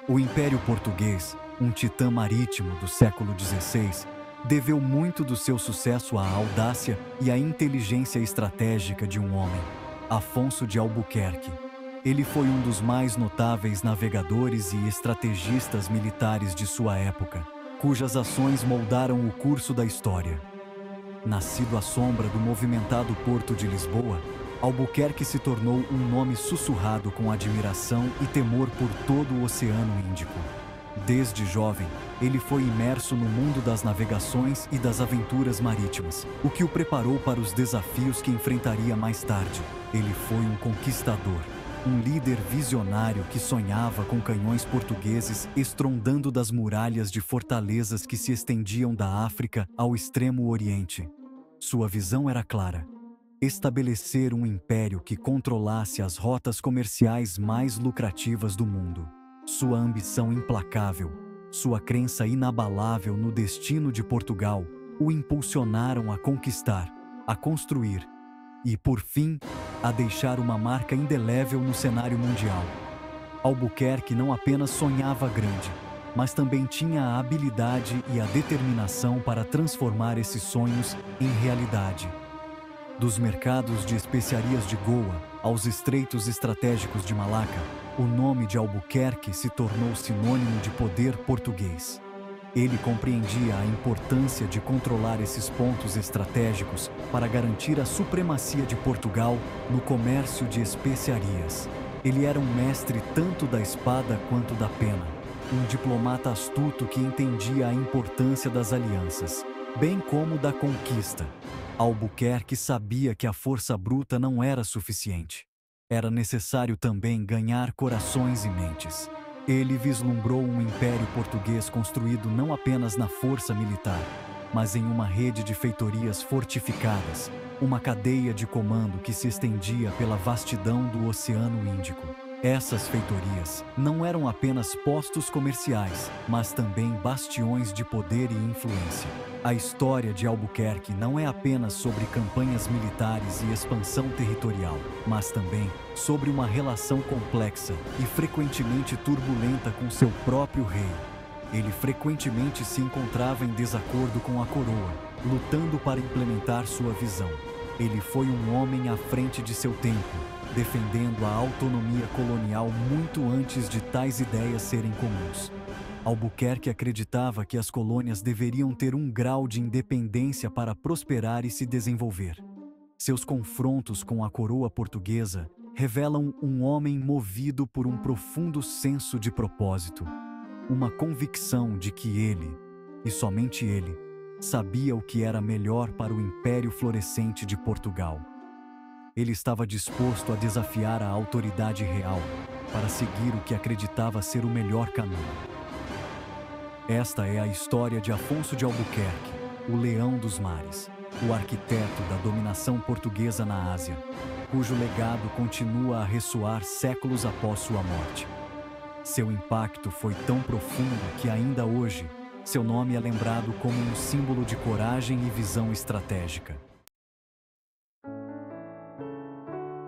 O Império Português, um titã marítimo do século XVI, deveu muito do seu sucesso à audácia e à inteligência estratégica de um homem, Afonso de Albuquerque. Ele foi um dos mais notáveis navegadores e estrategistas militares de sua época, cujas ações moldaram o curso da história. Nascido à sombra do movimentado Porto de Lisboa, Albuquerque se tornou um nome sussurrado com admiração e temor por todo o Oceano Índico. Desde jovem, ele foi imerso no mundo das navegações e das aventuras marítimas, o que o preparou para os desafios que enfrentaria mais tarde. Ele foi um conquistador, um líder visionário que sonhava com canhões portugueses estrondando das muralhas de fortalezas que se estendiam da África ao extremo Oriente. Sua visão era clara: estabelecer um império que controlasse as rotas comerciais mais lucrativas do mundo. Sua ambição implacável, sua crença inabalável no destino de Portugal, o impulsionaram a conquistar, a construir e, por fim, a deixar uma marca indelével no cenário mundial. Albuquerque não apenas sonhava grande, mas também tinha a habilidade e a determinação para transformar esses sonhos em realidade. Dos mercados de especiarias de Goa aos estreitos estratégicos de Malaca, o nome de Albuquerque se tornou sinônimo de poder português. Ele compreendia a importância de controlar esses pontos estratégicos para garantir a supremacia de Portugal no comércio de especiarias. Ele era um mestre tanto da espada quanto da pena, um diplomata astuto que entendia a importância das alianças, bem como da conquista. Albuquerque sabia que a força bruta não era suficiente. Era necessário também ganhar corações e mentes. Ele vislumbrou um império português construído não apenas na força militar, mas em uma rede de feitorias fortificadas, uma cadeia de comando que se estendia pela vastidão do Oceano Índico. Essas feitorias não eram apenas postos comerciais, mas também bastiões de poder e influência. A história de Albuquerque não é apenas sobre campanhas militares e expansão territorial, mas também sobre uma relação complexa e frequentemente turbulenta com seu próprio rei. Ele frequentemente se encontrava em desacordo com a coroa, lutando para implementar sua visão. Ele foi um homem à frente de seu tempo, defendendo a autonomia colonial muito antes de tais ideias serem comuns. Albuquerque acreditava que as colônias deveriam ter um grau de independência para prosperar e se desenvolver. Seus confrontos com a coroa portuguesa revelam um homem movido por um profundo senso de propósito, uma convicção de que ele, e somente ele, sabia o que era melhor para o império florescente de Portugal. Ele estava disposto a desafiar a autoridade real para seguir o que acreditava ser o melhor caminho. Esta é a história de Afonso de Albuquerque, o Leão dos Mares, o arquiteto da dominação portuguesa na Ásia, cujo legado continua a ressoar séculos após sua morte. Seu impacto foi tão profundo que ainda hoje, seu nome é lembrado como um símbolo de coragem e visão estratégica.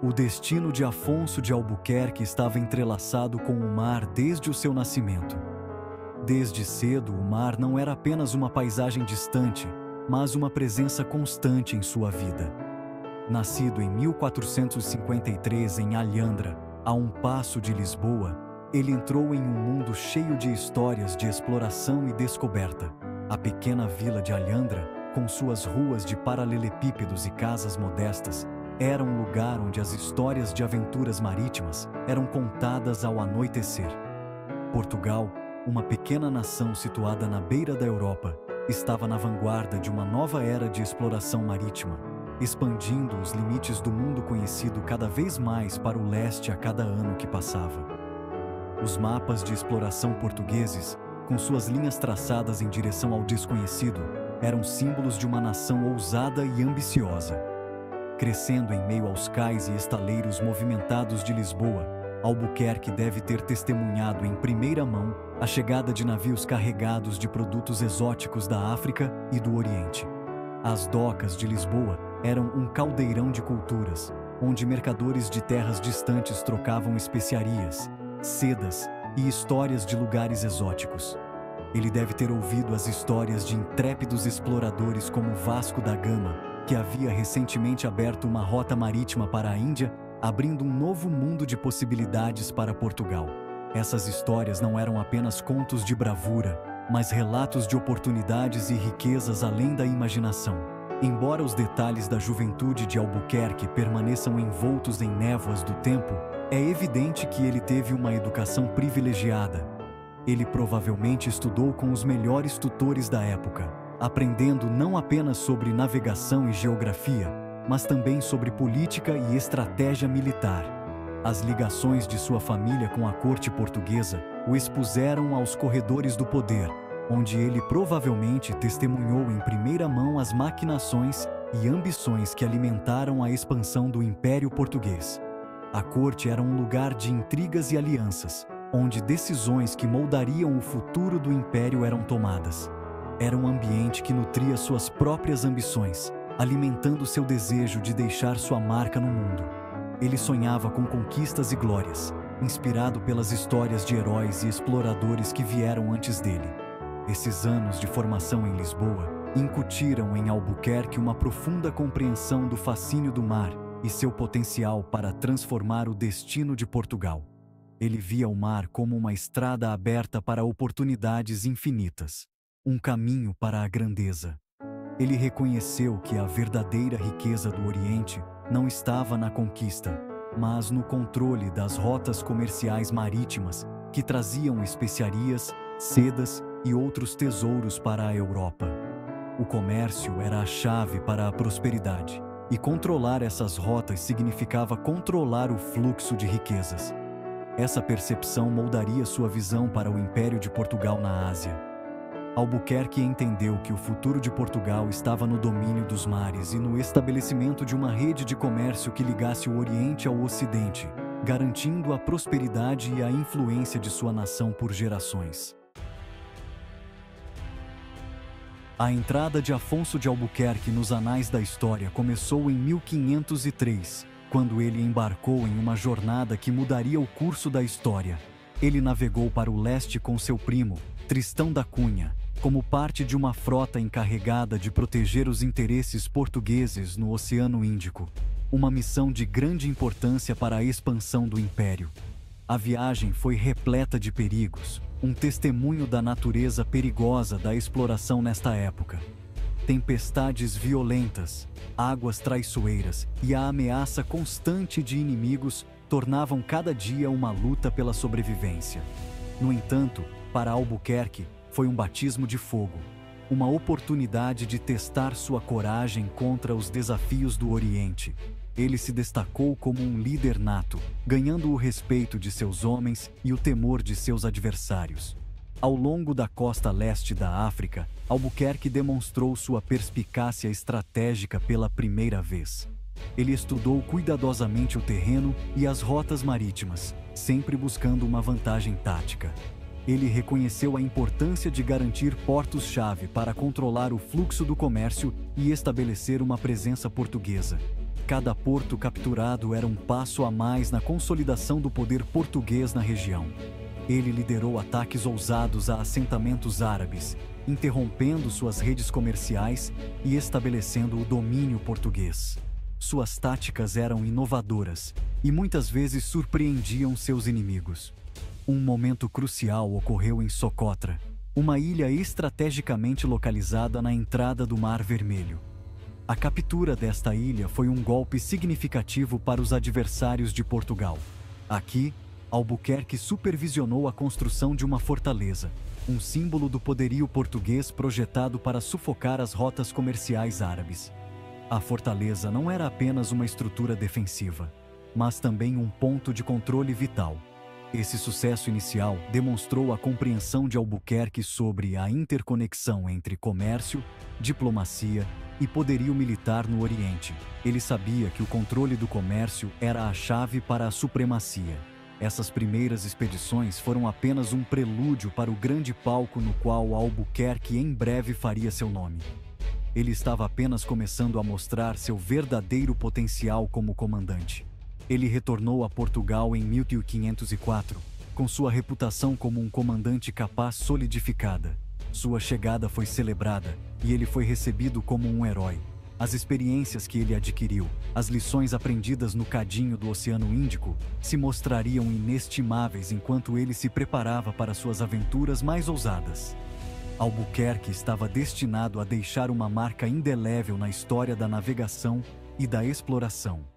O destino de Afonso de Albuquerque estava entrelaçado com o mar desde o seu nascimento. Desde cedo, o mar não era apenas uma paisagem distante, mas uma presença constante em sua vida. Nascido em 1453 em Alhandra, a um passo de Lisboa, ele entrou em um mundo cheio de histórias de exploração e descoberta. A pequena vila de Alhandra, com suas ruas de paralelepípedos e casas modestas, era um lugar onde as histórias de aventuras marítimas eram contadas ao anoitecer. Portugal, uma pequena nação situada na beira da Europa, estava na vanguarda de uma nova era de exploração marítima, expandindo os limites do mundo conhecido cada vez mais para o leste a cada ano que passava. Os mapas de exploração portugueses, com suas linhas traçadas em direção ao desconhecido, eram símbolos de uma nação ousada e ambiciosa. Crescendo em meio aos cais e estaleiros movimentados de Lisboa, Albuquerque deve ter testemunhado em primeira mão a chegada de navios carregados de produtos exóticos da África e do Oriente. As docas de Lisboa eram um caldeirão de culturas, onde mercadores de terras distantes trocavam especiarias, sedas e histórias de lugares exóticos. Ele deve ter ouvido as histórias de intrépidos exploradores como Vasco da Gama, que havia recentemente aberto uma rota marítima para a Índia, abrindo um novo mundo de possibilidades para Portugal. Essas histórias não eram apenas contos de bravura, mas relatos de oportunidades e riquezas além da imaginação. Embora os detalhes da juventude de Albuquerque permaneçam envoltos em névoas do tempo, é evidente que ele teve uma educação privilegiada. Ele provavelmente estudou com os melhores tutores da época, aprendendo não apenas sobre navegação e geografia, mas também sobre política e estratégia militar. As ligações de sua família com a corte portuguesa o expuseram aos corredores do poder, onde ele provavelmente testemunhou em primeira mão as maquinações e ambições que alimentaram a expansão do Império Português. A corte era um lugar de intrigas e alianças, onde decisões que moldariam o futuro do Império eram tomadas. Era um ambiente que nutria suas próprias ambições, alimentando seu desejo de deixar sua marca no mundo. Ele sonhava com conquistas e glórias, inspirado pelas histórias de heróis e exploradores que vieram antes dele. Esses anos de formação em Lisboa incutiram em Albuquerque uma profunda compreensão do fascínio do mar e seu potencial para transformar o destino de Portugal. Ele via o mar como uma estrada aberta para oportunidades infinitas, um caminho para a grandeza. Ele reconheceu que a verdadeira riqueza do Oriente não estava na conquista, mas no controle das rotas comerciais marítimas que traziam especiarias, sedas e outros tesouros para a Europa. O comércio era a chave para a prosperidade, e controlar essas rotas significava controlar o fluxo de riquezas. Essa percepção moldaria sua visão para o Império de Portugal na Ásia. Albuquerque entendeu que o futuro de Portugal estava no domínio dos mares e no estabelecimento de uma rede de comércio que ligasse o Oriente ao Ocidente, garantindo a prosperidade e a influência de sua nação por gerações. A entrada de Afonso de Albuquerque nos anais da história começou em 1503, quando ele embarcou em uma jornada que mudaria o curso da história. Ele navegou para o leste com seu primo, Tristão da Cunha, como parte de uma frota encarregada de proteger os interesses portugueses no Oceano Índico, uma missão de grande importância para a expansão do Império. A viagem foi repleta de perigos, um testemunho da natureza perigosa da exploração nesta época. Tempestades violentas, águas traiçoeiras e a ameaça constante de inimigos tornavam cada dia uma luta pela sobrevivência. No entanto, para Albuquerque, foi um batismo de fogo, uma oportunidade de testar sua coragem contra os desafios do Oriente. Ele se destacou como um líder nato, ganhando o respeito de seus homens e o temor de seus adversários. Ao longo da costa leste da África, Albuquerque demonstrou sua perspicácia estratégica pela primeira vez. Ele estudou cuidadosamente o terreno e as rotas marítimas, sempre buscando uma vantagem tática. Ele reconheceu a importância de garantir portos-chave para controlar o fluxo do comércio e estabelecer uma presença portuguesa. Cada porto capturado era um passo a mais na consolidação do poder português na região. Ele liderou ataques ousados a assentamentos árabes, interrompendo suas redes comerciais e estabelecendo o domínio português. Suas táticas eram inovadoras e muitas vezes surpreendiam seus inimigos. Um momento crucial ocorreu em Socotra, uma ilha estrategicamente localizada na entrada do Mar Vermelho. A captura desta ilha foi um golpe significativo para os adversários de Portugal. Aqui, Albuquerque supervisionou a construção de uma fortaleza, um símbolo do poderio português projetado para sufocar as rotas comerciais árabes. A fortaleza não era apenas uma estrutura defensiva, mas também um ponto de controle vital. Esse sucesso inicial demonstrou a compreensão de Albuquerque sobre a interconexão entre comércio, diplomacia e poderio militar no Oriente. Ele sabia que o controle do comércio era a chave para a supremacia. Essas primeiras expedições foram apenas um prelúdio para o grande palco no qual Albuquerque em breve faria seu nome. Ele estava apenas começando a mostrar seu verdadeiro potencial como comandante. Ele retornou a Portugal em 1504, Com sua reputação como um comandante capaz solidificada, sua chegada foi celebrada e ele foi recebido como um herói. As experiências que ele adquiriu, as lições aprendidas no cadinho do Oceano Índico, se mostrariam inestimáveis enquanto ele se preparava para suas aventuras mais ousadas. Albuquerque estava destinado a deixar uma marca indelével na história da navegação e da exploração.